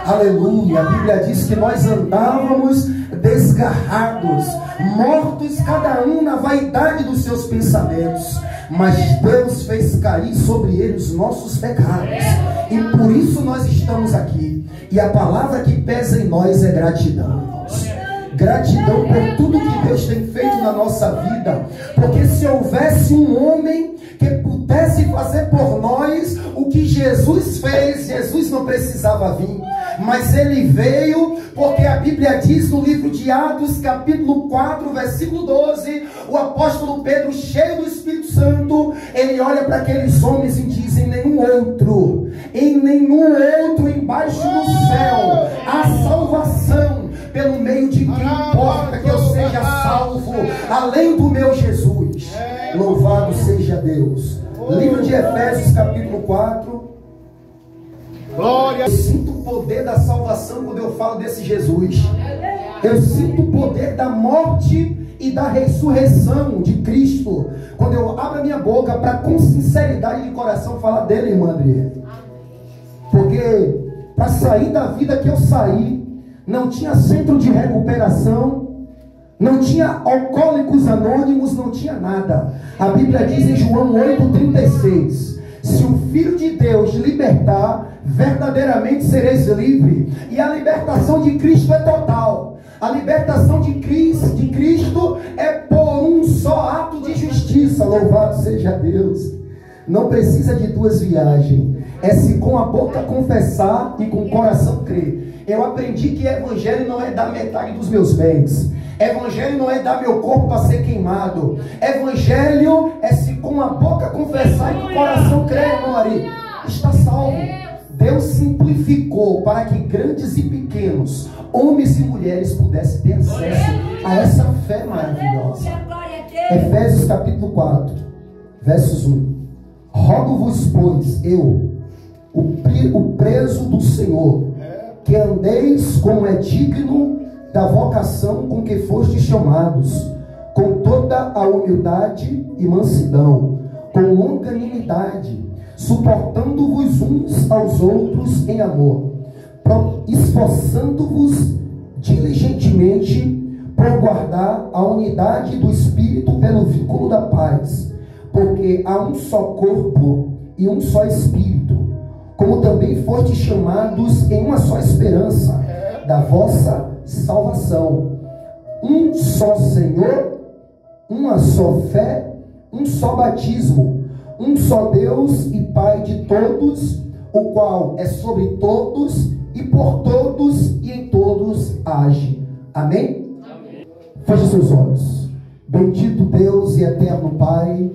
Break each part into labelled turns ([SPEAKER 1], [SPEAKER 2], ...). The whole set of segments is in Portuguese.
[SPEAKER 1] Aleluia. A Bíblia diz que nós andávamos desgarrados, mortos cada um na vaidade dos seus pensamentos, mas Deus fez cair sobre ele os nossos pecados, e por isso nós estamos aqui. E a palavra que pesa em nós é gratidão, irmãos. Gratidão por tudo que Deus tem feito na nossa vida, porque se houvesse um homem que pudesse fazer por nós o que Jesus fez, Jesus não precisava vir, mas ele veio, porque a Bíblia diz no livro de Atos, capítulo 4, versículo 12, o apóstolo Pedro, cheio do Espírito Santo, ele olha para aqueles homens e diz: em nenhum outro embaixo do céu há salvação, pelo meio de quem importa que eu seja salvo, além do meu Jesus. Louvado seja Deus. Livro de Efésios, capítulo 4. Glória. Eu sinto o poder da salvação quando eu falo desse Jesus. Eu sinto o poder da morte e da ressurreição de Cristo quando eu abro a minha boca para, com sinceridade de coração, falar dele, irmã André. Porque para sair da vida que eu saí, não tinha centro de recuperação, não tinha alcoólicos anônimos, não tinha nada. A Bíblia diz em João 8,36: se o Filho de Deus libertar, verdadeiramente sereis livres. E a libertação de Cristo é total. A libertação de Cristo é por um só ato de justiça. Louvado seja Deus. Não precisa de duas viagens. É se com a boca confessar e com o coração crer. Eu aprendi que evangelho não é dar metade dos meus bens. Evangelho não é dar meu corpo para ser queimado. Evangelho é se com a boca confessar e com o coração crer, irmão Ari. Está salvo. Deus simplificou para que grandes e pequenos, homens e mulheres, pudessem ter acesso a essa fé maravilhosa. Efésios capítulo 4, versos 1. Rogo-vos, pois, eu, o preso do Senhor, que andeis como é digno da vocação com que fostes chamados, com toda a humildade e mansidão, com longanimidade, suportando-vos uns aos outros em amor, esforçando-vos diligentemente por guardar a unidade do Espírito pelo vínculo da paz, porque há um só corpo e um só Espírito, como também fostes chamados em uma só esperança da vossa salvação, um só Senhor, uma só fé, um só batismo, um só Deus e Pai de todos, o qual é sobre todos e por todos e em todos age. Amém? Amém. Feche seus olhos. Bendito Deus e eterno Pai,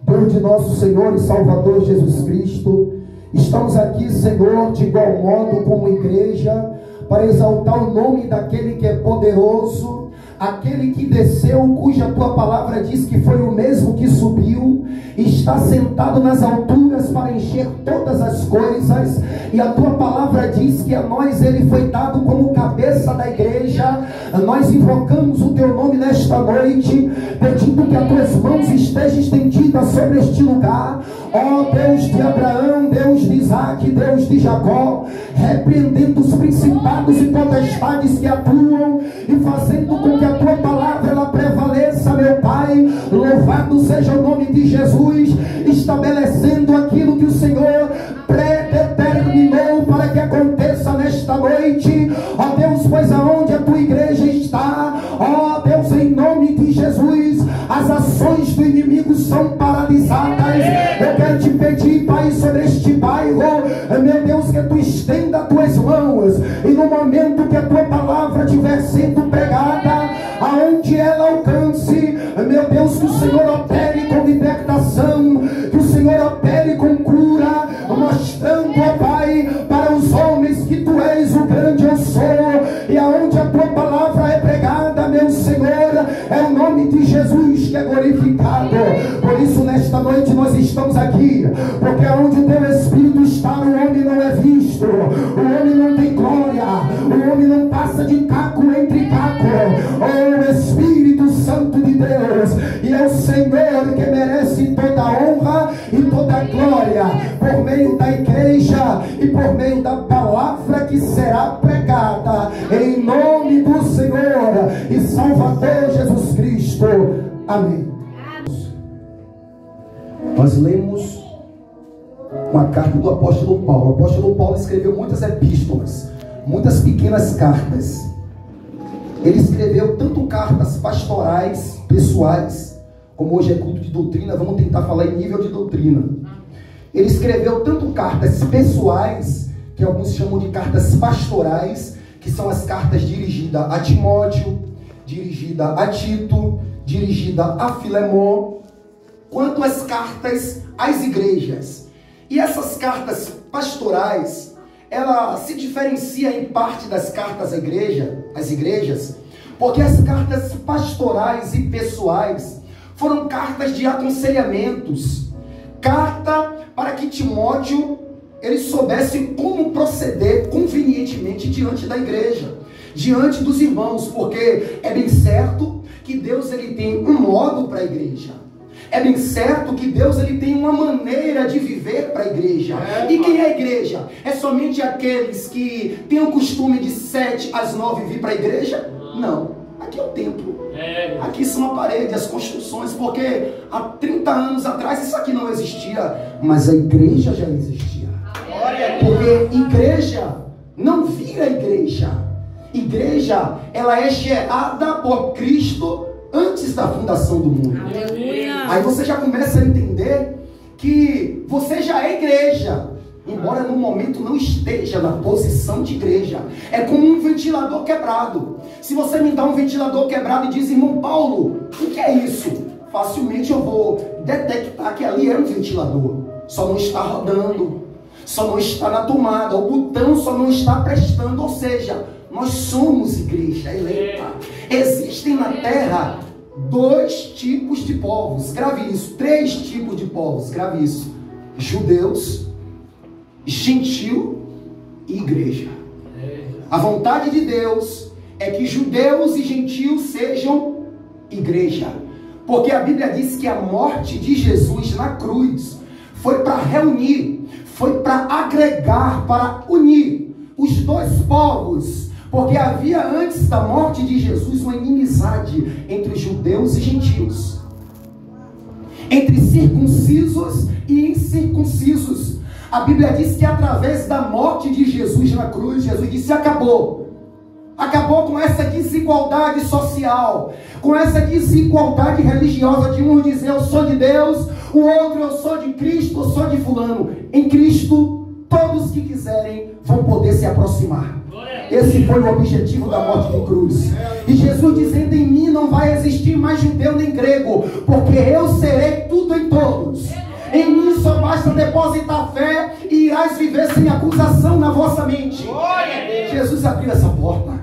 [SPEAKER 1] Deus de nosso Senhor e Salvador Jesus Cristo, estamos aqui, Senhor, de igual modo como igreja, para exaltar o nome daquele que é poderoso, aquele que desceu, cuja tua palavra diz que foi o mesmo que subiu, está sentado nas alturas para encher todas as coisas, e a tua palavra diz que a nós ele foi dado como cabeça da igreja. Nós invocamos o teu nome nesta noite, pedindo que as tuas mãos estejam estendidas sobre este lugar, ó Deus de Abraão, Deus de Isaac, Deus de Jacó, repreendendo os principados e potestades que atuam e fazendo com que a tua palavra ela prevaleça, meu Pai. Louvado seja o nome de Jesus, estabelecendo aquilo que o Senhor predeterminou para que aconteça nesta noite, ó Deus, pois aonde a tua igreja está, ó Deus, em nome de Jesus, as ações do inimigo são paralisadas. Eu quero te pedir, Pai, sobre este bairro, meu Deus, que tu estenda as tuas mãos, e no momento que a tua palavra estiver sendo pregada, aonde ela alcance, meu Deus, que o Senhor opere com libertação, que o Senhor opere com cura, mostrando, ó Pai, para os homens que tu és o grande eu sou, e aonde a tua palavra é pregada, meu Senhor, é o nome de Jesus que é glorificado. Por isso nesta noite nós estamos aqui, porque aonde o teu Espírito está, o homem não é visto, o homem não tem glória, o homem não passa de caco entre caco. Oh Espírito Santo de Deus, e é o Senhor que merece toda a honra e toda a glória, por meio da igreja e por meio da palavra que será pregada, em nome do Senhor e Salvador Jesus Cristo. Amém. Nós lemos uma carta do apóstolo Paulo. O apóstolo Paulo escreveu muitas epístolas, muitas pequenas cartas. Ele escreveu tanto cartas pastorais, pessoais, como hoje é culto de doutrina, vamos tentar falar em nível de doutrina. Ele escreveu tanto cartas pessoais, que alguns chamam de cartas pastorais, que são as cartas dirigidas a Timóteo, dirigida a Tito, dirigida a Filemon, quanto as cartas às igrejas. E essas cartas pastorais, ela se diferencia em parte das cartas às igrejas, porque as cartas pastorais e pessoais foram cartas de aconselhamentos, carta para que Timóteo ele soubesse como proceder convenientemente diante da igreja, diante dos irmãos, porque é bem certo que Deus ele tem um modo para a igreja. É bem certo que Deus ele tem uma maneira de viver para a igreja. E quem é a igreja? É somente aqueles que têm o costume de 7 às 9 vir para a igreja? Não. Aqui é o templo. Aqui são a parede, as construções, porque há 30 anos atrás isso aqui não existia. Mas a igreja já existia. Porque igreja não vira igreja. Igreja, ela é gerada por Cristo antes da fundação do mundo. Aí você já começa a entender que você já é igreja, embora no momento não esteja na posição de igreja. É como um ventilador quebrado. Se você me dá um ventilador quebrado e diz, irmão Paulo, o que é isso? Facilmente eu vou detectar que ali é um ventilador. Só não está rodando, só não está na tomada, o botão só não está prestando. Ou seja, nós somos igreja eleita. Existem na terra 2 tipos de povos, grave isso, 3 tipos de povos, grave isso: judeus, gentil e igreja. A vontade de Deus é que judeus e gentios sejam igreja, porque a Bíblia diz que a morte de Jesus na cruz foi para reunir, foi para agregar, para unir os 2 povos. Porque havia antes da morte de Jesus uma inimizade entre judeus e gentios, entre circuncisos e incircuncisos. A Bíblia diz que através da morte de Jesus na cruz, Jesus disse: acabou. Acabou com essa desigualdade social, com essa desigualdade religiosa de um dizer eu sou de Deus, o outro eu sou de Cristo, eu sou de fulano. Em Cristo, todos que quiserem vão poder se aproximar. Esse foi o objetivo da morte de cruz. E Jesus dizendo: em mim não vai existir mais judeu nem grego, porque eu serei tudo em todos. Em mim só basta depositar fé e irás viver sem acusação na vossa mente. Jesus abriu essa porta.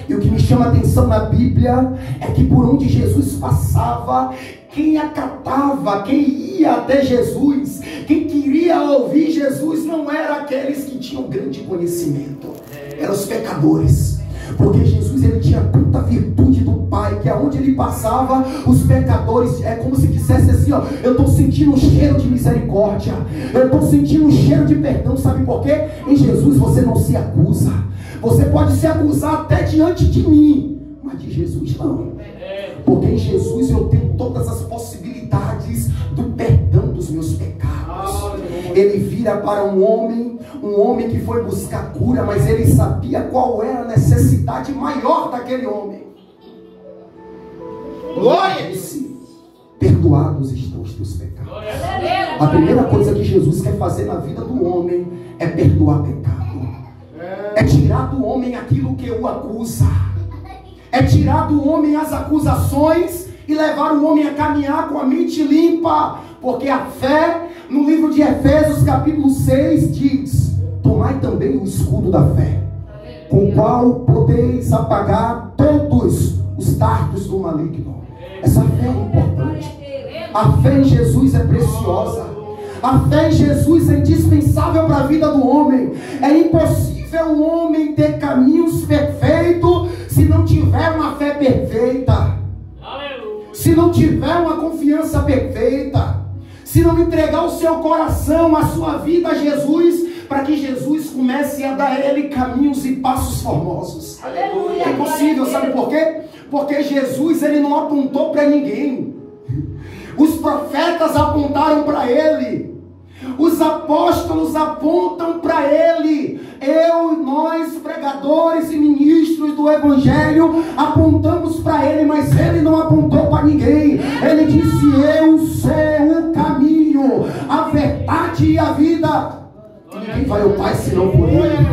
[SPEAKER 1] E o que me chama a atenção na Bíblia é que por onde Jesus passava, quem acatava, quem ia até Jesus, quem queria ouvir Jesus, não eram aqueles que tinham grande conhecimento, eram os pecadores. Porque Jesus ele tinha tanta virtude do Pai, que aonde ele passava, os pecadores, é como se dissesse assim, ó, eu estou sentindo um cheiro de misericórdia, eu estou sentindo um cheiro de perdão. Sabe por quê? Em Jesus você não se acusa. Você pode se acusar até diante de mim, mas de Jesus não. Porque em Jesus eu tenho todas as possibilidades do perdão dos meus pecados. Ele vira para um homem que foi buscar cura, mas ele sabia qual era a necessidade maior daquele homem. Glória a Deus. Perdoados estão os teus pecados. A primeira coisa que Jesus quer fazer na vida do homem é perdoar pecado. É tirar do homem aquilo que o acusa. É tirar do homem as acusações e levar o homem a caminhar com a mente limpa. Porque a fé, no livro de Efésios capítulo 6 diz: tomai também o escudo da fé, com o qual podeis apagar todos os dardos do maligno. Essa fé é importante. A fé em Jesus é preciosa. A fé em Jesus é indispensável para a vida do homem. É impossível o homem ter caminhos perfeitos se não tiver uma fé perfeita, se não tiver uma confiança perfeita, se não entregar o seu coração, a sua vida a Jesus para que Jesus comece a dar a ele caminhos e passos formosos. Aleluia. É possível, sabe por quê? Porque Jesus, ele não apontou para ninguém. Os profetas apontaram para ele. Os apóstolos apontam para ele. Nós, pregadores e ministros do Evangelho, apontamos para ele, mas ele não apontou para ninguém. Ele disse: eu sou o caminho, a verdade e a vida. Ninguém vai ao Pai senão por ele.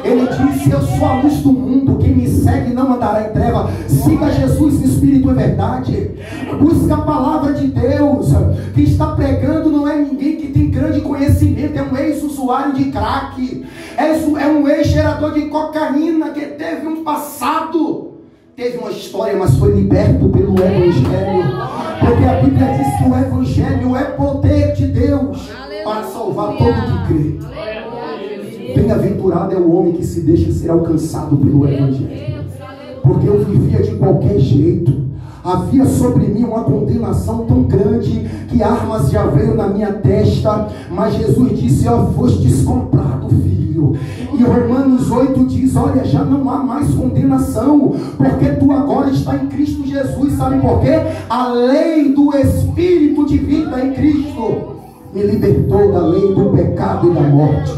[SPEAKER 1] Ele disse: eu sou a luz do mundo, quem me segue não andará em treva. Siga Jesus em espírito e verdade. Busca a palavra de Deus. Quem está pregando não é ninguém que tem grande conhecimento, é um ex-usuário de crack, é um ex-gerador de cocaína que teve um passado, teve uma história, mas foi liberto pelo Evangelho. Porque a Bíblia diz que o Evangelho é poder de Deus para salvar todo que crê. Bem-aventurado é o homem que se deixa ser alcançado pelo Evangelho. Porque eu vivia de qualquer jeito. Havia sobre mim uma condenação tão grande que armas já veio na minha testa. Mas Jesus disse: ó, fostes comprado, filho. E Romanos 8 diz: olha, já não há mais condenação, porque tu agora está em Cristo Jesus. Sabe por quê? A lei do Espírito de vida em Cristo me libertou da lei do pecado e da morte.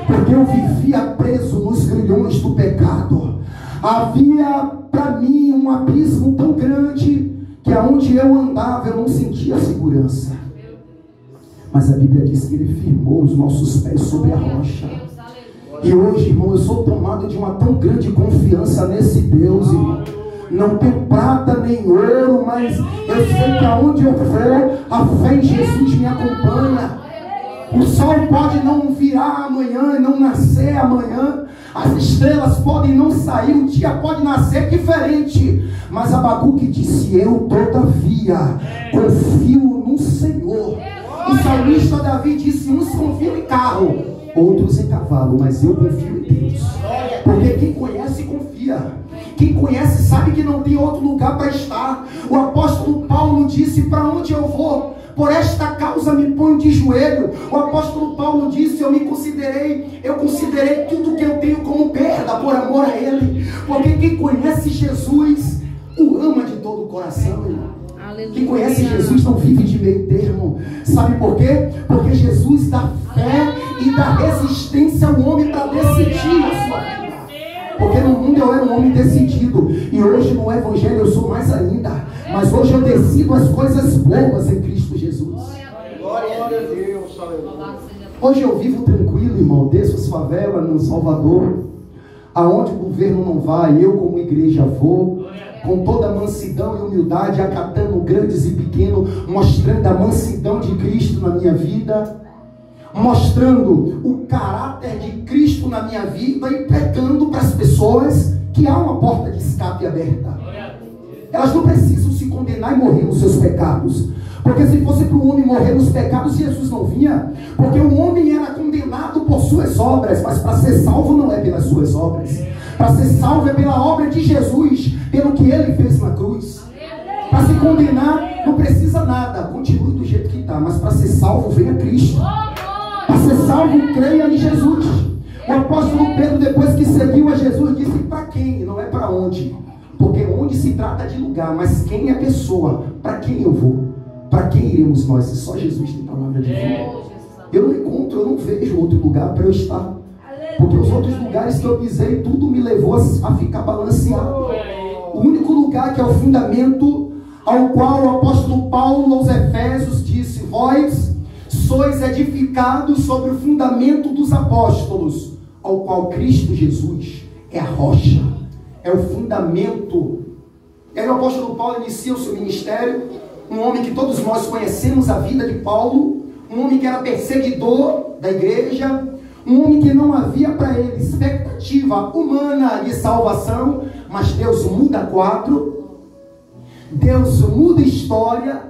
[SPEAKER 1] Porque eu vivia preso nos grilhões do pecado. Havia para mim um abismo tão grande que aonde eu andava eu não sentia segurança. Mas a Bíblia diz que Ele firmou os nossos pés sobre a rocha. E hoje, irmão, eu sou tomado de uma tão grande confiança nesse Deus, irmão. Não tenho prata nem ouro, mas eu sei que aonde eu for, a fé em Jesus me acompanha. O sol pode não virar amanhã e não nascer amanhã. As estrelas podem não sair, o dia pode nascer diferente. Mas Abacuque disse: eu todavia confio no Senhor. O salmista Davi disse: uns confiam em carro, outros em cavalo, mas eu confio em Deus. Porque quem conhece, confia. Quem conhece sabe que não tem outro lugar para estar. O apóstolo Paulo disse: para onde eu vou? Por esta causa me ponho de joelho. O apóstolo Paulo disse: eu considerei tudo que eu tenho como perda por amor a Ele. Porque quem conhece Jesus o ama de todo o coração, irmão. Quem conhece Jesus não vive de meio termo. Sabe por quê? Porque Jesus dá fé e dá resistência ao homem para decidir a sua vida. Porque no mundo eu era um homem decidido, e hoje no Evangelho eu sou mais ainda. Mas hoje eu decido as coisas boas em Cristo Jesus. Glória a Deus. Hoje eu vivo tranquilo, irmão. Desço as favelas no Salvador, aonde o governo não vai, eu como igreja vou, com toda mansidão e humildade, acatando grandes e pequenos, mostrando a mansidão de Cristo na minha vida, mostrando o caráter de Cristo na minha vida e pregando para as pessoas que há uma porta de escape aberta. Elas não precisam se condenar e morrer nos seus pecados. Porque se fosse para o homem morrer nos pecados, Jesus não vinha. Porque o homem era condenado por suas obras, mas para ser salvo não é pelas suas obras. Para ser salvo é pela obra de Jesus, pelo que Ele fez na cruz. Para se condenar não precisa nada, continue do jeito que está. Mas para ser salvo, venha Cristo. Para ser salvo, creia em Jesus. O apóstolo Pedro, depois que seguiu a Jesus, disse: para quem? Não é para onde. Porque onde se trata de lugar, mas quem é a pessoa? Para quem eu vou? Para quem iremos nós? Se só Jesus tem palavra de vida. Eu não vejo outro lugar para eu estar. Porque os outros lugares que eu pisei, tudo me levou a ficar balanceado. O único lugar que é o fundamento, ao qual o apóstolo Paulo aos Efésios disse: vós sois edificados sobre o fundamento dos apóstolos, ao qual Cristo Jesus é a rocha, é o fundamento. E aí o apóstolo Paulo inicia o seu ministério, um homem que todos nós conhecemos a vida de Paulo, um homem que era perseguidor da igreja, um homem que não havia para ele expectativa humana de salvação, mas Deus muda quadro, Deus muda história,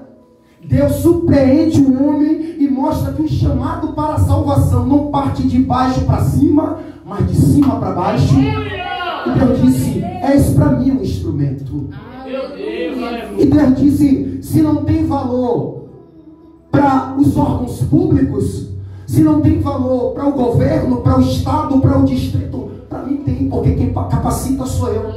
[SPEAKER 1] Deus surpreende o homem e mostra que o chamado para a salvação não parte de baixo para cima, mas de cima para baixo. E Deus disse: és para mim um instrumento. E Deus disse: se não tem valor para os órgãos públicos, Se não tem valor para o governo, para o estado, para o distrito, para mim tem, porque quem capacita sou eu.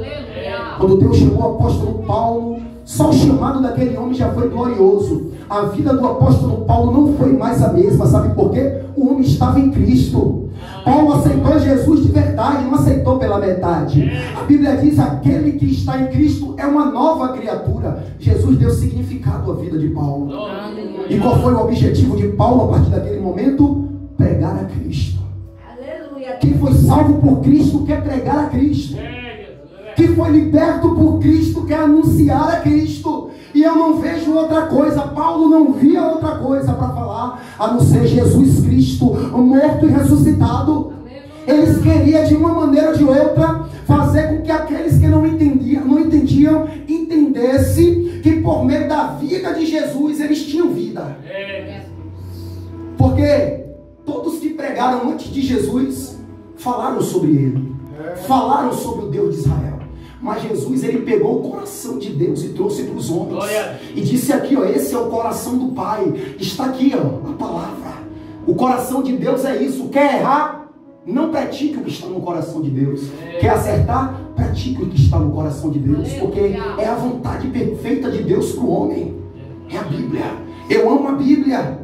[SPEAKER 1] Quando Deus chamou o apóstolo Paulo, só o chamado daquele homem já foi glorioso. A vida do apóstolo Paulo não foi mais a mesma, sabe por quê? O homem estava em Cristo. Paulo aceitou Jesus de verdade, não aceitou pela metade. A Bíblia diz: aquele que está em Cristo é uma nova criatura. Jesus deu significado à vida de Paulo. E qual foi o objetivo de Paulo a partir daquele momento? Pregar a Cristo. Quem foi salvo por Cristo quer pregar a Cristo. Quem foi liberto por Cristo quer anunciar a Cristo. E eu não vejo outra coisa, Paulo não via outra coisa para falar, a não ser Jesus Cristo, morto e ressuscitado. Eles queriam de uma maneira ou de outra fazer com que aqueles que não entendiam, entendesse que por meio da vida de Jesus eles tinham vida. Porque todos que pregaram antes de Jesus falaram sobre ele, falaram sobre o Deus de Israel. Mas Jesus, ele pegou o coração de Deus e trouxe para os homens. E disse aqui, ó, esse é o coração do Pai. Está aqui, ó, a palavra. O coração de Deus é isso. Quer errar? Não pratique o que está no coração de Deus. Quer acertar? Pratique o que está no coração de Deus. Porque é a vontade perfeita de Deus para o homem. É a Bíblia. Eu amo a Bíblia.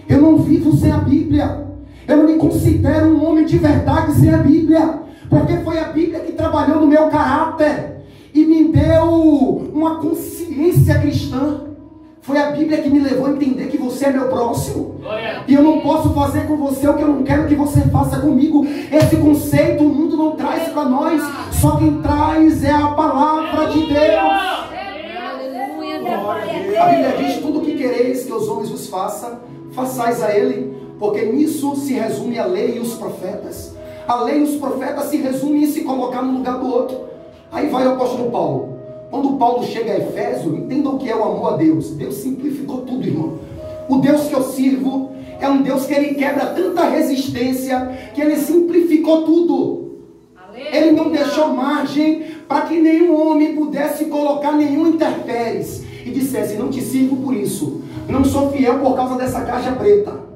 [SPEAKER 1] Eu não vivo sem a Bíblia. Eu não me considero um homem de verdade sem a Bíblia. Porque foi a Bíblia que trabalhou no meu caráter e me deu uma consciência cristã. Foi a Bíblia que me levou a entender que você é meu próximo. E eu não posso fazer com você o que eu não quero que você faça comigo. Esse conceito o mundo não traz para nós. Só quem traz é a palavra de Deus. A Bíblia diz: tudo o que quereis que os homens vos façam, façais a ele. Porque nisso se resume a lei e os profetas. A lei e os profetas se resumem em se colocar no lugar do outro. Aí vai o apóstolo Paulo. Quando Paulo chega a Efésio, entenda o que é o amor a Deus. Deus simplificou tudo, irmão. O Deus que eu sirvo é um Deus que ele quebra tanta resistência, que ele simplificou tudo. Ele não deixou margem para que nenhum homem pudesse colocar nenhum intempéries e dissesse: não te sirvo por isso, não sou fiel por causa dessa caixa preta,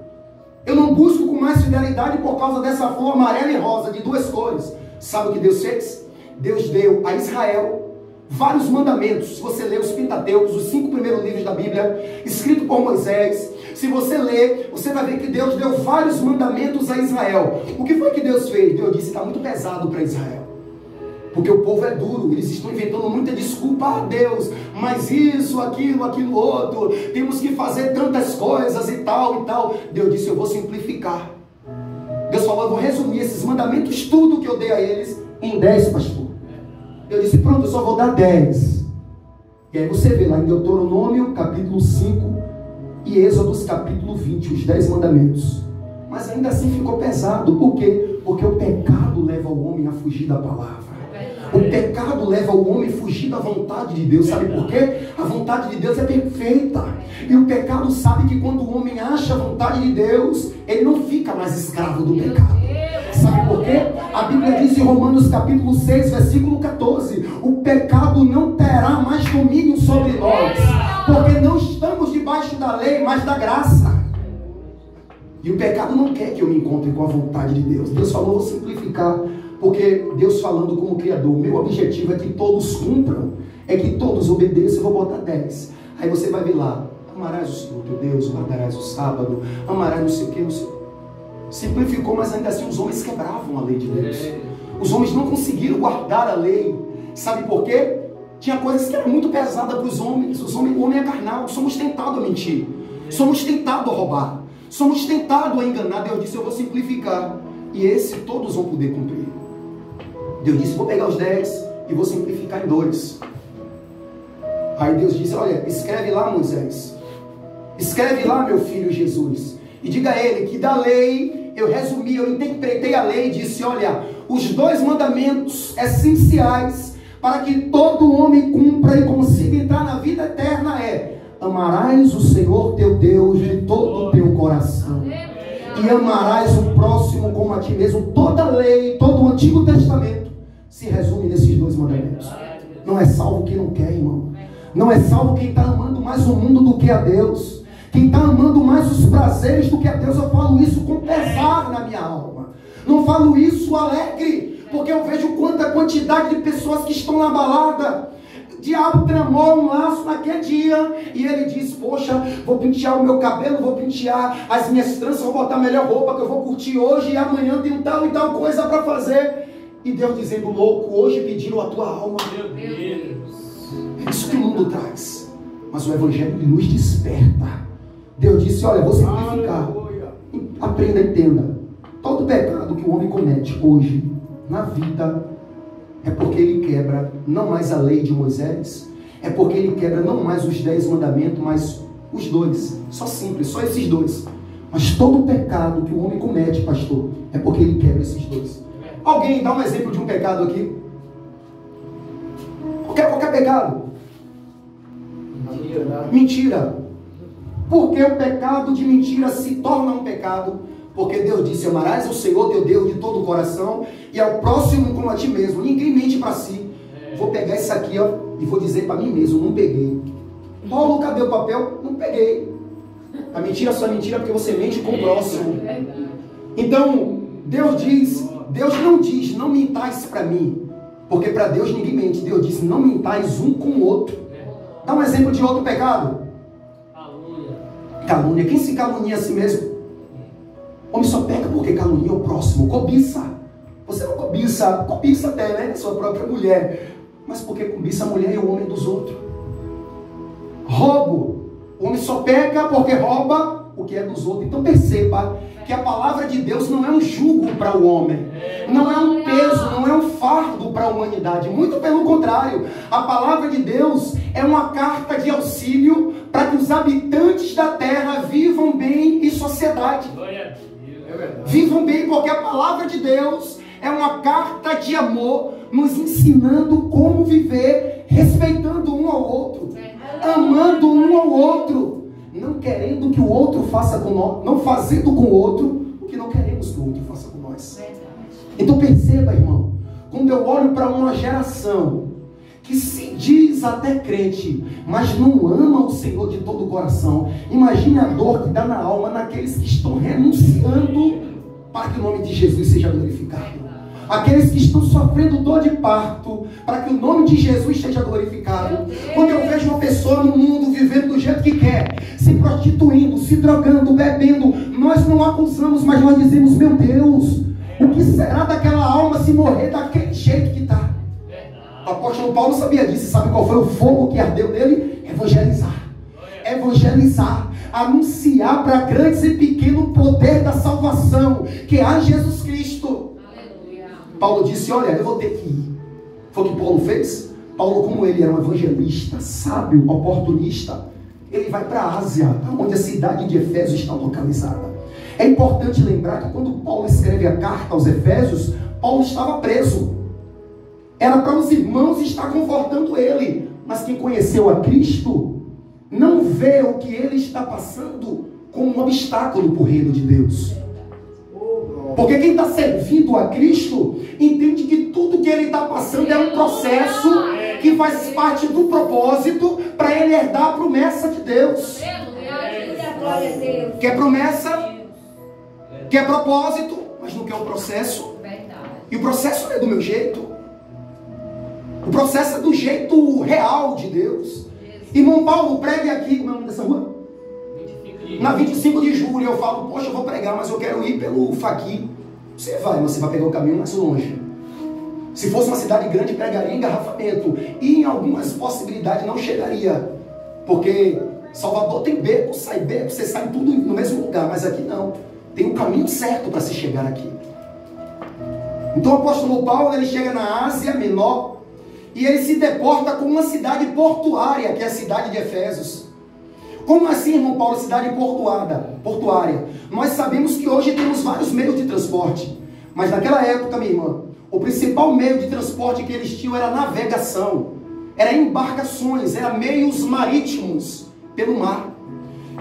[SPEAKER 1] eu não busco com mais fidelidade por causa dessa flor amarela e rosa de duas cores. Sabe o que Deus fez? Deus deu a Israel vários mandamentos. Se você ler os Pentateucos, os 5 primeiros livros da Bíblia, escrito por Moisés, se você ler, você vai ver que Deus deu vários mandamentos a Israel. O que foi que Deus fez? Deus disse: está muito pesado para Israel, porque o povo é duro, eles estão inventando muita desculpa. Ah, Deus, mas isso, aquilo outro, temos que fazer tantas coisas e tal e tal. Deus disse: eu vou simplificar. Deus falou: eu vou resumir esses mandamentos, tudo que eu dei a eles, em 10, pastor. Eu disse: pronto, eu só vou dar 10. E aí você vê lá em Deuteronômio capítulo 5 e Êxodos capítulo 20, os 10 mandamentos. Mas ainda assim ficou pesado. Por quê? Porque o pecado leva o homem a fugir da palavra. O pecado leva o homem a fugir da vontade de Deus. Sabe por quê? A vontade de Deus é perfeita. E o pecado sabe que quando o homem acha a vontade de Deus, ele não fica mais escravo do pecado. Sabe por quê? A Bíblia diz em Romanos capítulo 6, versículo 14: o pecado não terá mais domínio sobre nós, porque não estamos debaixo da lei, mas da graça. E o pecado não quer que eu me encontre com a vontade de Deus. Deus falou: vou simplificar. Porque Deus, falando como Criador, o meu objetivo é que todos cumpram, é que todos obedeçam. Eu vou botar 10. Aí você vai ver lá: amarás o Senhor teu Deus, guardarás o sábado, amarás não sei o que, não sei. Simplificou, mas ainda assim os homens quebravam a lei de Deus. Os homens não conseguiram guardar a lei. Sabe por quê? Tinha coisas que eram muito pesadas para os homens. O homem é carnal, somos tentados a mentir, somos tentados a roubar, somos tentados a enganar. Deus disse: eu vou simplificar, e esse todos vão poder cumprir. Deus disse: vou pegar os 10 e vou simplificar em 2. Aí Deus disse: olha, escreve lá, Moisés, escreve lá, meu filho Jesus, e diga a ele que da lei eu resumi, eu interpretei a lei e disse: olha, os 2 mandamentos essenciais para que todo homem cumpra e consiga entrar na vida eterna é: amarás o Senhor teu Deus de todo o teu coração, e amarás o próximo como a ti mesmo. Toda a lei, todo o Antigo Testamento se resume nesses 2 mandamentos. Não é salvo quem não quer, irmão. Não é salvo quem está amando mais o mundo do que a Deus. Quem está amando mais os prazeres do que a Deus, eu falo isso com pesar na minha alma. Não falo isso alegre, porque eu vejo quanta quantidade de pessoas que estão na balada. O diabo tramou um laço naquele dia e ele diz: poxa, vou pentear o meu cabelo, vou pentear as minhas tranças, vou botar a melhor roupa que eu vou curtir hoje e amanhã tem tal e tal coisa para fazer. E Deus dizendo: louco, hoje pediram a tua alma. Meu Deus. É isso que o mundo traz. Mas o Evangelho nos desperta. Deus disse: olha, vou simplificar. Aprenda e entenda. Todo pecado que o homem comete hoje na vida é porque ele quebra não mais a lei de Moisés, é porque ele quebra não mais os 10 mandamentos, mas os 2. Só simples, só esses 2. Mas todo pecado que o homem comete, pastor, é porque ele quebra esses 2. Alguém dá um exemplo de um pecado aqui? Qualquer pecado. Mentira. Porque o pecado de mentira se torna um pecado? Porque Deus disse: amarás o Senhor teu Deus de todo o coração e ao próximo como a ti mesmo. Ninguém mente para si. Vou pegar isso aqui, ó, e vou dizer para mim mesmo: não peguei. Paulo, cadê o papel? Não peguei. A mentira só é mentira porque você mente com o próximo. Então, Deus não diz: não mentais para mim, porque para Deus ninguém mente. Deus diz: não mentais um com o outro. Dá um exemplo de outro pecado. Calúnia. Quem se calunia a si mesmo? Homem só peca porque calunia o próximo. Cobiça. Você não cobiça até, né? Sua própria mulher. Mas porque cobiça a mulher e o homem dos outros. Roubo. O homem só peca porque rouba o que é dos outros. Então perceba que a palavra de Deus não é um jugo para o homem. Não é um peso, não é um fardo para a humanidade. Muito pelo contrário. A palavra de Deus é uma carta de auxílio para que os habitantes da terra vivam bem em sociedade. Vivam bem, porque a palavra de Deus é uma carta de amor, nos ensinando como viver, respeitando um ao outro, amando um ao outro, não querendo que o outro faça com nós, não fazendo com o outro o que não queremos que o outro faça com nós. Então perceba, irmão, quando eu olho para uma geração que se diz até crente, mas não ama o Senhor de todo o coração, imagine a dor que dá na alma naqueles que estão renunciando para que o nome de Jesus seja glorificado. Aqueles que estão sofrendo dor de parto para que o nome de Jesus seja glorificado. Quando eu vejo uma pessoa no mundo vivendo do jeito que quer, se prostituindo, se drogando, bebendo, nós não acusamos, mas nós dizemos: meu Deus, o que será daquela alma se morrer daquele jeito que está? O apóstolo Paulo sabia disso. Sabe qual foi o fogo que ardeu nele? Evangelizar. Evangelizar. Anunciar para grandes e pequenos o poder da salvação que há em Jesus Cristo. Aleluia. Paulo disse: olha, eu vou ter que ir. Foi o que Paulo fez? Paulo, como ele era um evangelista, sábio, oportunista, ele vai para a Ásia, onde a cidade de Efésios está localizada. É importante lembrar que quando Paulo escreve a carta aos Efésios, Paulo estava preso. Era para os irmãos estar confortando ele. Mas quem conheceu a Cristo não vê o que ele está passando como um obstáculo para o reino de Deus. Porque quem está servindo a Cristo entende que tudo que ele está passando é um processo que faz parte do propósito para ele herdar a promessa de Deus. Quer promessa? Quer propósito? Mas não quer um processo. E o processo não é do meu jeito. O processo é do jeito real de Deus. Irmão Paulo, pregue aqui. Como é o nome dessa rua? Na 25 de julho. Eu falo: poxa, eu vou pregar, mas eu quero ir pelo Faqui. Você vai, mas você vai pegar o caminho mais longe. Se fosse uma cidade grande, pregaria em engarrafamento. E em algumas possibilidades não chegaria. Porque Salvador tem beco, sai beco, você sai tudo no mesmo lugar. Mas aqui não. Tem um caminho certo para se chegar aqui. Então o apóstolo Paulo, ele chega na Ásia Menor e ele se deporta com uma cidade portuária, que é a cidade de Efésios. Como assim, irmão Paulo, cidade portuária? Nós sabemos que hoje temos vários meios de transporte, mas naquela época, minha irmã, o principal meio de transporte que eles tinham era navegação, era embarcações, era meios marítimos pelo mar.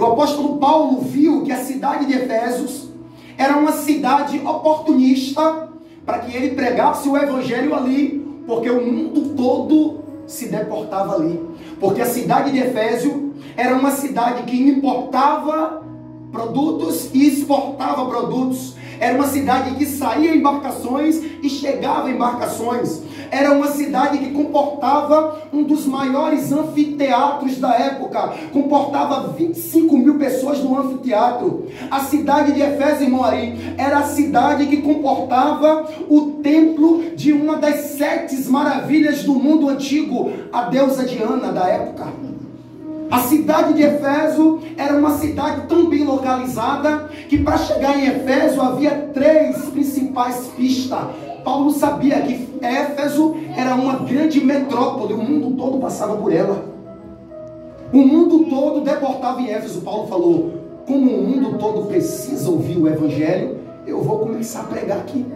[SPEAKER 1] O apóstolo Paulo viu que a cidade de Efésios era uma cidade oportunista para que ele pregasse o evangelho ali, porque o mundo todo se deportava ali. Porque a cidade de Efésio era uma cidade que importava produtos e exportava produtos. Era uma cidade que saía em embarcações e chegava em embarcações. Era uma cidade que comportava um dos maiores anfiteatros da época. Comportava 25 mil pessoas no anfiteatro. A cidade de Éfeso, irmão Ari, era a cidade que comportava o templo de uma das 7 maravilhas do mundo antigo, a deusa Diana da época. A cidade de Éfeso era uma cidade tão bem localizada que para chegar em Éfeso havia 3 principais pistas. Paulo sabia que Éfeso era uma grande metrópole, o mundo todo passava por ela. O mundo todo deportava em Éfeso. Paulo falou, como o mundo todo precisa ouvir o evangelho, eu vou começar a pregar aqui.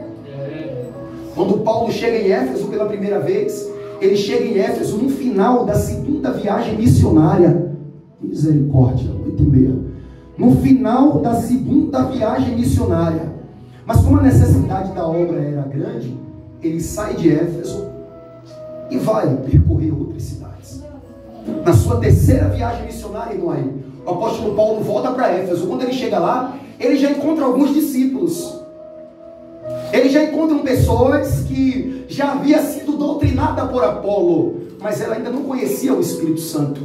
[SPEAKER 1] Quando Paulo chega em Éfeso pela primeira vez, ele chega em Éfeso no final da 2ª viagem missionária. Misericórdia, 8h30. No final da 2ª viagem missionária. Mas como a necessidade da obra era grande, ele sai de Éfeso e vai percorrer outras cidades. Na sua 3ª viagem missionária, irmão aí, o apóstolo Paulo volta para Éfeso. Quando ele chega lá, ele já encontra alguns discípulos. Ele já encontra pessoas que já havia sido doutrinada por Apolo, mas ela ainda não conhecia o Espírito Santo.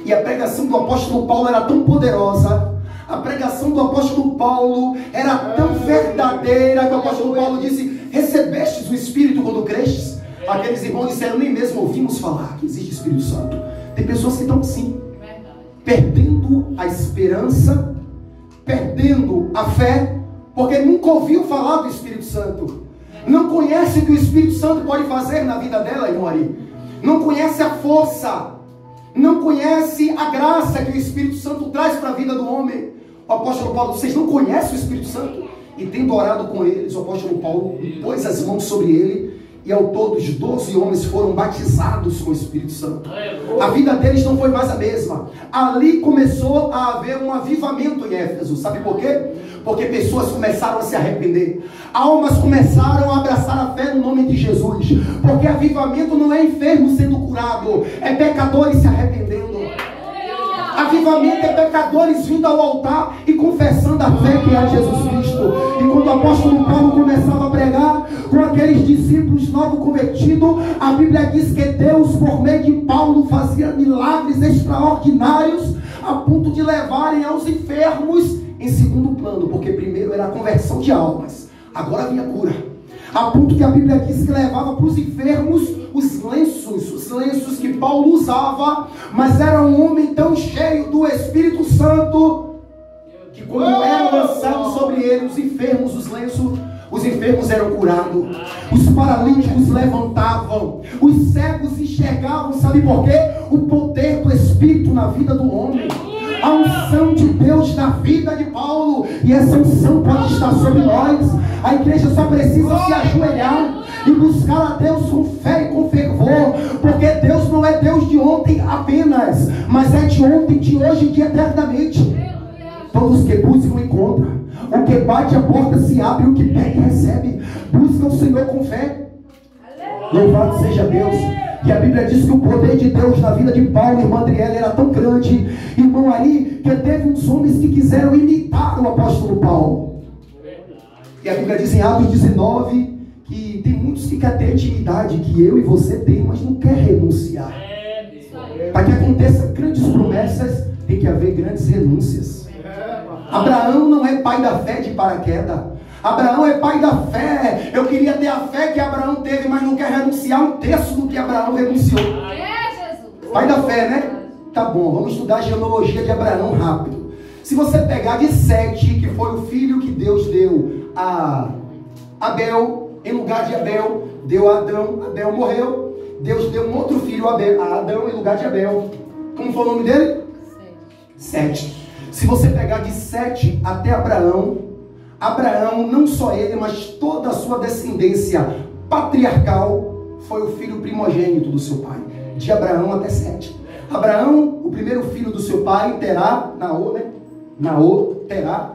[SPEAKER 1] E a pregação do apóstolo Paulo era tão poderosa, a pregação do apóstolo Paulo era tão verdadeira, que o apóstolo Paulo disse, recebestes o Espírito quando crestes? Aqueles irmãos disseram, nem mesmo ouvimos falar que existe Espírito Santo. Tem pessoas que estão assim, perdendo a esperança, perdendo a fé, porque nunca ouviu falar do Espírito Santo. Não conhece o que o Espírito Santo pode fazer na vida dela, irmão Ari. Não conhece a força, não conhece a graça que o Espírito Santo traz para a vida do homem. O apóstolo Paulo, vocês não conhecem o Espírito Santo? E tendo orado com eles, o apóstolo Paulo pôs as mãos sobre ele, e ao todo os 12 homens foram batizados com o Espírito Santo. A vida deles não foi mais a mesma. Ali começou a haver um avivamento em Éfeso. Sabe por quê? Porque pessoas começaram a se arrepender. Almas começaram a abraçar a fé no nome de Jesus. Porque avivamento não é enfermo sendo curado, é pecadores se arrependendo. Avivamento é pecadores vindo ao altar e confessando a fé que é Jesus Cristo. E quando o apóstolo Paulo começava a pregar com aqueles discípulos novos convertidos, a Bíblia diz que Deus, por meio de Paulo, fazia milagres extraordinários a ponto de levarem aos enfermos em segundo plano, porque primeiro era a conversão de almas, agora vinha a cura. A ponto que a Bíblia diz que levava para os enfermos os lenços que Paulo usava, mas era um homem tão cheio do Espírito Santo, que quando era lançado sobre ele os enfermos, os enfermos eram curados, os paralíticos levantavam, os cegos enxergavam. Sabe por quê? O poder do Espírito na vida do homem. A unção de Deus na vida de Paulo, e essa unção pode estar sobre nós. A igreja só precisa se ajoelhar e buscar a Deus com fé e com fervor, porque Deus não é Deus de ontem apenas, mas é de ontem, de hoje e de eternamente. Todos que buscam encontram, o que bate a porta se abre, o que pede recebe. Busca o Senhor com fé. Louvado seja Deus. E a Bíblia diz que o poder de Deus na vida de Paulo e irmã Adriele era tão grande, irmão Ari, que teve uns homens que quiseram imitar o apóstolo Paulo. E a Bíblia diz em Atos 19 que tem muitos que querem ter intimidade que eu e você tem, mas não quer renunciar. Para que aconteça grandes promessas, tem que haver grandes renúncias. Abraão não é pai da fé de paraquedas. Abraão é pai da fé. Eu queria ter a fé que Abraão teve, mas não quer renunciar um terço do que Abraão renunciou. Pai da fé, né? Tá bom, vamos estudar a genealogia de Abraão rápido. Se você pegar de Sete, que foi o filho que Deus deu a Abel, em lugar de Abel, deu a Adão. Abel morreu. Deus deu um outro filho a Adão em lugar de Abel. Como foi o nome dele? Sete. Se você pegar de Sete até Abraão, não só ele, mas toda a sua descendência patriarcal, foi o filho primogênito do seu pai. De Abraão até Sete. Abraão, o primeiro filho do seu pai, Terá, Naô, né? Naô, Terá.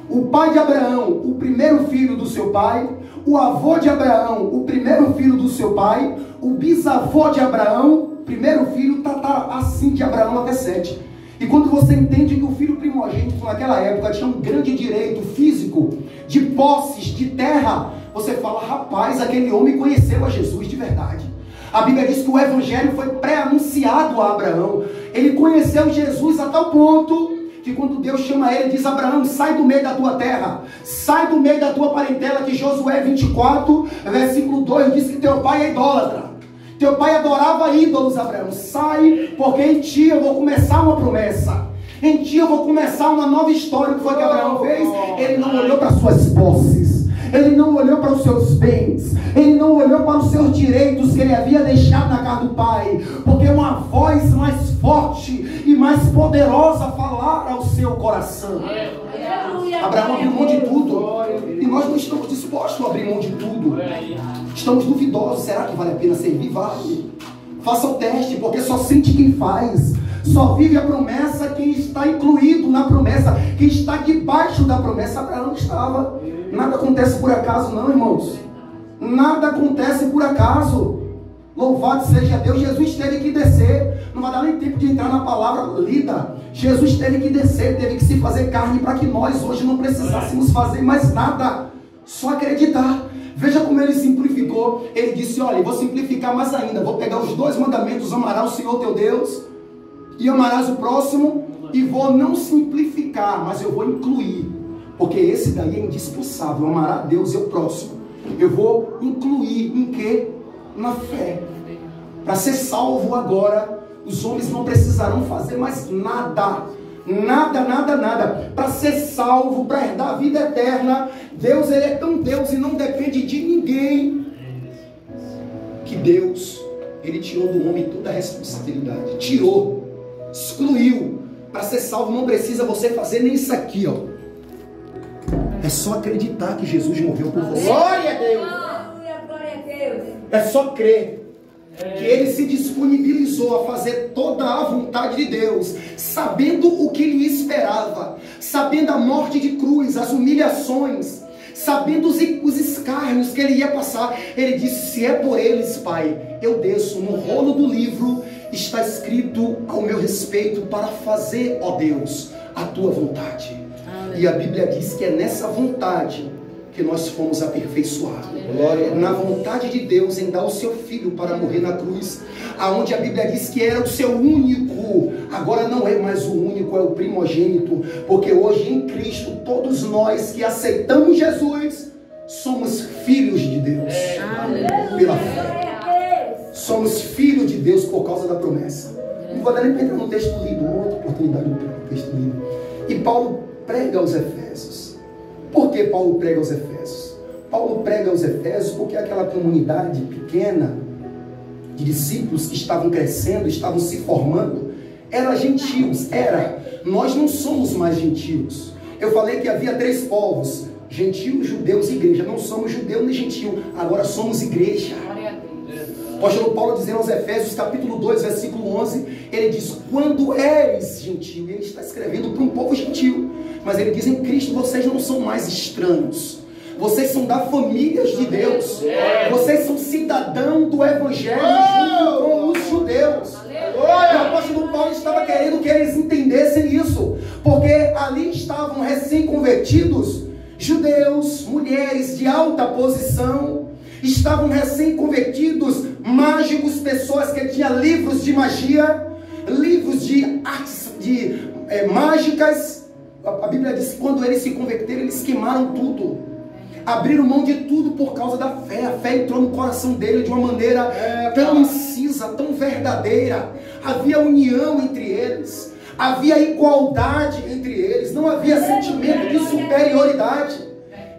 [SPEAKER 1] O pai de Abraão, o primeiro filho do seu pai. O avô de Abraão, o primeiro filho do seu pai. O bisavô de Abraão, primeiro filho, assim de Abraão até Sete. E quando você entende que o filho primogênito naquela época tinha um grande direito físico, de posses, de terra, você fala, rapaz, aquele homem conheceu a Jesus de verdade. A Bíblia diz que o evangelho foi pré-anunciado a Abraão. Ele conheceu Jesus a tal ponto que quando Deus chama ele, diz: Abraão, sai do meio da tua terra, sai do meio da tua parentela, que Josué 24, versículo 2, diz que teu pai é idólatra. Teu pai adorava ídolos, Abraão. Sai, porque em ti eu vou começar uma promessa. Em ti eu vou começar uma nova história. O que foi que Abraão fez? Ele não olhou para suas posses. Ele não olhou para os seus bens. Ele não olhou para os seus direitos que ele havia deixado na casa do pai. Porque uma voz mais forte e mais poderosa falara ao seu coração. Abraão abriu mão de tudo. E nós não estamos dispostos a abrir mão de tudo. Estamos duvidosos. Será que vale a pena servir? Vale. Faça o teste, porque só sente quem faz. Só vive a promessa quem está incluído na promessa, quem está debaixo da promessa. Abraão estava. Nada acontece por acaso não, irmãos. Nada acontece por acaso. Louvado seja Deus. Jesus teve que descer. Não vai dar nem tempo de entrar na palavra lida. Jesus teve que descer, teve que se fazer carne para que nós hoje não precisássemos fazer mais nada. Só acreditar. Veja como ele simplificou. Ele disse: olha, eu vou simplificar mais ainda. Vou pegar os 2 mandamentos: amarás o Senhor teu Deus e amarás o próximo. E vou não simplificar, mas eu vou incluir. Porque esse daí é indispensável. Amar a Deus e o próximo. Eu vou incluir em quê? Na fé. Para ser salvo agora, os homens não precisarão fazer mais nada. Nada, nada, nada. Para ser salvo, para herdar a vida eterna, Deus, ele é tão Deus e não depende de ninguém, que Deus, ele tirou do homem toda a responsabilidade. Tirou, excluiu. Para ser salvo não precisa você fazer nem isso aqui, ó. É só acreditar que Jesus morreu por você.
[SPEAKER 2] Glória a Deus.
[SPEAKER 3] Glória a Deus.
[SPEAKER 1] É só crer que ele se disponibilizou a fazer toda a vontade de Deus, sabendo o que lhe esperava, sabendo a morte de cruz, as humilhações, sabendo os escárnios que ele ia passar. Ele disse: se é por eles, Pai, eu desço. No rolo do livro está escrito ao meu respeito, para fazer, ó Deus, a tua vontade. E a Bíblia diz que é nessa vontade que nós fomos aperfeiçoados. Glória. Na vontade de Deus em dar o seu filho para morrer na cruz, aonde a Bíblia diz que era o seu único, agora não é mais o único, é o primogênito, porque hoje em Cristo todos nós que aceitamos Jesus somos filhos de Deus. Pela fé. Somos filhos de Deus por causa da promessa. Não vou dar nem para entrar no texto lido, uma outra oportunidade no texto lido. E Paulo prega aos Efésios. Por que Paulo prega aos Efésios? Paulo prega aos Efésios porque aquela comunidade pequena de discípulos que estavam crescendo, estavam se formando, eram gentios. Nós não somos mais gentios. Eu falei que havia 3 povos: gentios, judeus e igreja. Não somos judeu nem gentio, agora somos igreja. O apóstolo Paulo dizendo aos Efésios, capítulo 2, versículo 11, ele diz: quando eres gentio, ele está escrevendo para um povo gentil, mas ele diz: em Cristo vocês não são mais estranhos, vocês são da família de Deus, vocês são cidadãos do evangelho junto com os judeus. O apóstolo Paulo estava querendo que eles entendessem isso, porque ali estavam recém-convertidos judeus, mulheres de alta posição, estavam recém-convertidos mágicos, pessoas que tinham livros de magia, livros de artes mágicas. A Bíblia diz que quando eles se converteram, eles queimaram tudo, abriram mão de tudo por causa da fé. A fé entrou no coração dele de uma maneira tão incisa, tão verdadeira. Havia união entre eles, havia igualdade entre eles, não havia sentimento de superioridade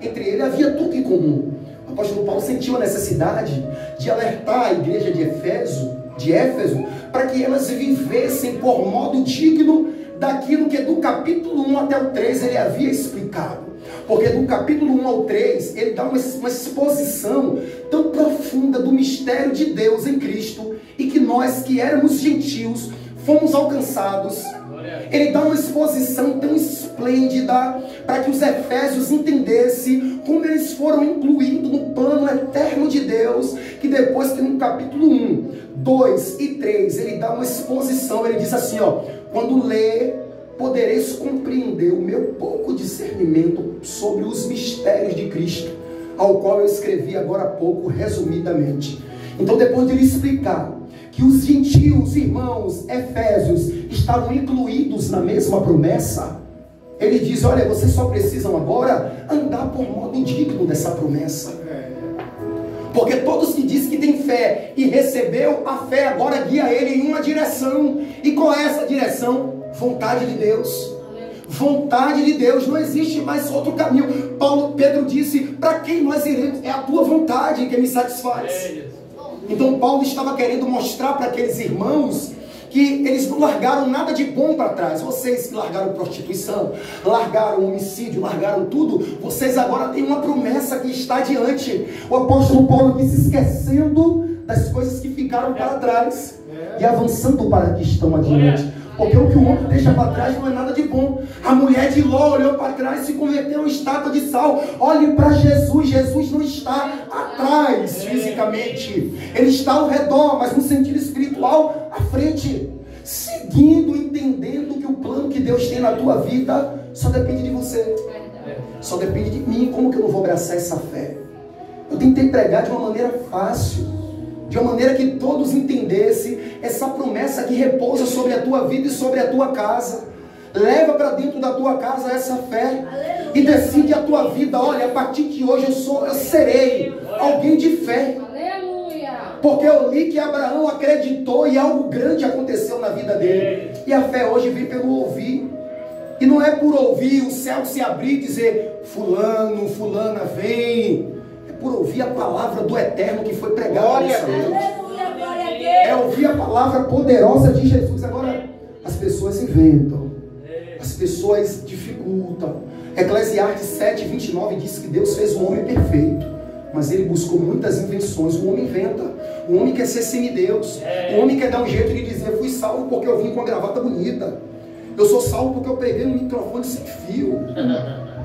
[SPEAKER 1] entre eles, havia tudo em comum. O apóstolo Paulo sentiu a necessidade de alertar a igreja de Éfeso, para que elas vivessem por modo digno daquilo que do capítulo 1 até o 3 ele havia explicado. Porque do capítulo 1 ao 3 ele dá uma exposição tão profunda do mistério de Deus em Cristo, e que nós que éramos gentios fomos alcançados. Ele dá uma exposição tão esplêndida para que os efésios entendessem como eles foram incluídos no plano eterno de Deus, que depois tem no capítulo 1, 2 e 3, ele dá uma exposição, ele diz assim, ó, quando ler, podereis compreender o meu pouco discernimento sobre os mistérios de Cristo, ao qual eu escrevi agora há pouco, resumidamente. Então, depois de ele explicar que os gentios, irmãos, efésios, estavam incluídos na mesma promessa, ele diz, olha, vocês só precisam agora andar por modo digno dessa promessa. Porque todos que dizem que tem fé e recebeu, a fé agora guia ele em uma direção. E qual é essa direção? Vontade de Deus. Vontade de Deus, não existe mais outro caminho. Pedro disse, para quem nós iremos? É a tua vontade que me satisfaz. Então Paulo estava querendo mostrar para aqueles irmãos que eles não largaram nada de bom para trás. Vocês que largaram prostituição, largaram homicídio, largaram tudo, vocês agora têm uma promessa que está adiante. O apóstolo Paulo disse, esquecendo das coisas que ficaram para trás e avançando para que estão adiante. Porque o que o homem deixa para trás não é nada de bom. A mulher de Ló olhou para trás e se converteu em estátua de sal. Olhe para Jesus. Jesus não está atrás fisicamente. Ele está ao redor, mas no sentido espiritual, à frente. Seguindo, entendendo que o plano que Deus tem na tua vida só depende de você. Só depende de mim. Como que eu não vou abraçar essa fé? Eu tentei pregar de uma maneira fácil, de uma maneira que todos entendessem essa promessa que repousa sobre a tua vida e sobre a tua casa. Leva para dentro da tua casa essa fé. Aleluia. E decide a tua vida, olha, a partir de hoje eu serei alguém de fé. Aleluia. Porque eu li que Abraão acreditou e algo grande aconteceu na vida dele. E a fé hoje vem pelo ouvir. E não é por ouvir o céu se abrir e dizer, fulano, fulana vem. Por ouvir a palavra do Eterno que foi pregada nessa noite. É ouvir a palavra poderosa de Jesus. Agora, as pessoas inventam, as pessoas dificultam. Eclesiastes 7, 29 diz que Deus fez um homem perfeito, mas ele buscou muitas invenções. O homem inventa, o homem quer ser semideus, o homem quer dar um jeito de dizer, fui salvo porque eu vim com a gravata bonita, eu sou salvo porque eu peguei um microfone sem fio,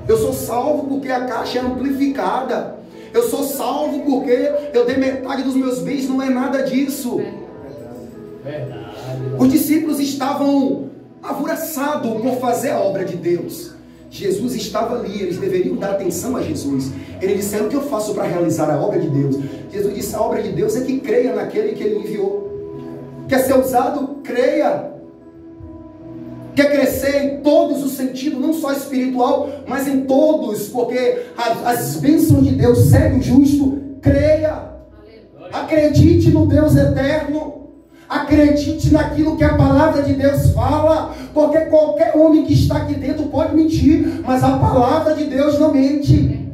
[SPEAKER 1] eu sou salvo porque a caixa é amplificada, eu sou salvo porque eu dei metade dos meus bens. Não é nada disso. Verdade. Os discípulos estavam alvoroçados por fazer a obra de Deus. Jesus estava ali, eles deveriam dar atenção a Jesus. Eles disseram, o que eu faço para realizar a obra de Deus? Jesus disse, a obra de Deus é que creia naquele que Ele enviou. Quer ser usado? Creia. Quer crescer em todos os sentidos, não só espiritual, mas em todos, porque as bênçãos de Deus seguem o justo. Creia, acredite no Deus eterno, acredite naquilo que a palavra de Deus fala, porque qualquer homem que está aqui dentro pode mentir, mas a palavra de Deus não mente.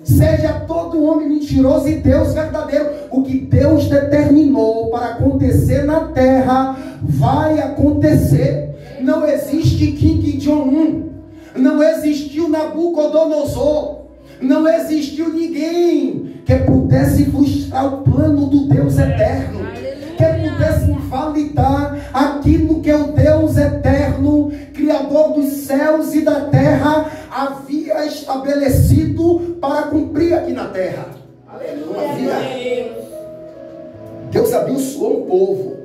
[SPEAKER 1] Seja todo homem mentiroso e Deus verdadeiro. O que Deus determinou para acontecer na terra vai acontecer. Não existe King Jong-un, não existiu Nabucodonosor, não existiu ninguém que pudesse frustrar o plano do Deus eterno, que pudesse invalidar aquilo que o Deus eterno, Criador dos céus e da terra, havia estabelecido para cumprir aqui na terra. Aleluia. Deus abençoou um povo.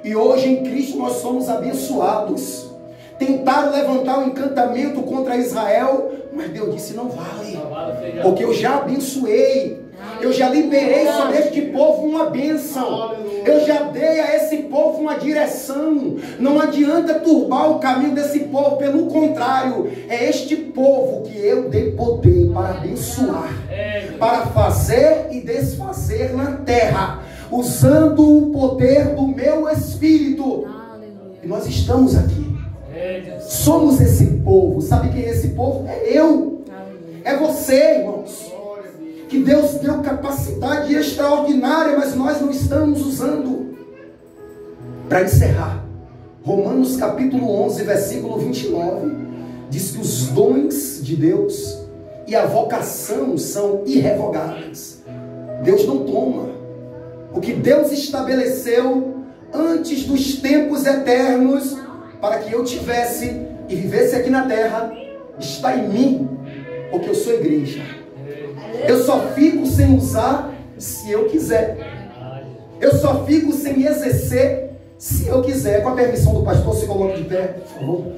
[SPEAKER 1] E hoje em Cristo nós somos abençoados. Tentaram levantar o encantamento contra Israel, mas Deus disse, não vale, porque eu já abençoei, eu já liberei sobre este povo uma bênção, eu já dei a esse povo uma direção. Não adianta turbar o caminho desse povo, pelo contrário, é este povo que eu dei poder para abençoar, para fazer e desfazer na terra, usando o poder do meu Espírito. E nós estamos aqui. Somos esse povo. Sabe quem é esse povo? É eu. É você, irmãos. Que Deus deu capacidade extraordinária, mas nós não estamos usando. Para encerrar, Romanos capítulo 11, versículo 29, diz que os dons de Deus e a vocação são irrevogáveis. Deus não toma. O que Deus estabeleceu, antes dos tempos eternos, para que eu tivesse e vivesse aqui na terra, está em mim, porque eu sou igreja. Eu só fico sem usar se eu quiser. Eu só fico sem exercer se eu quiser. Com a permissão do pastor, se coloque de pé, por favor.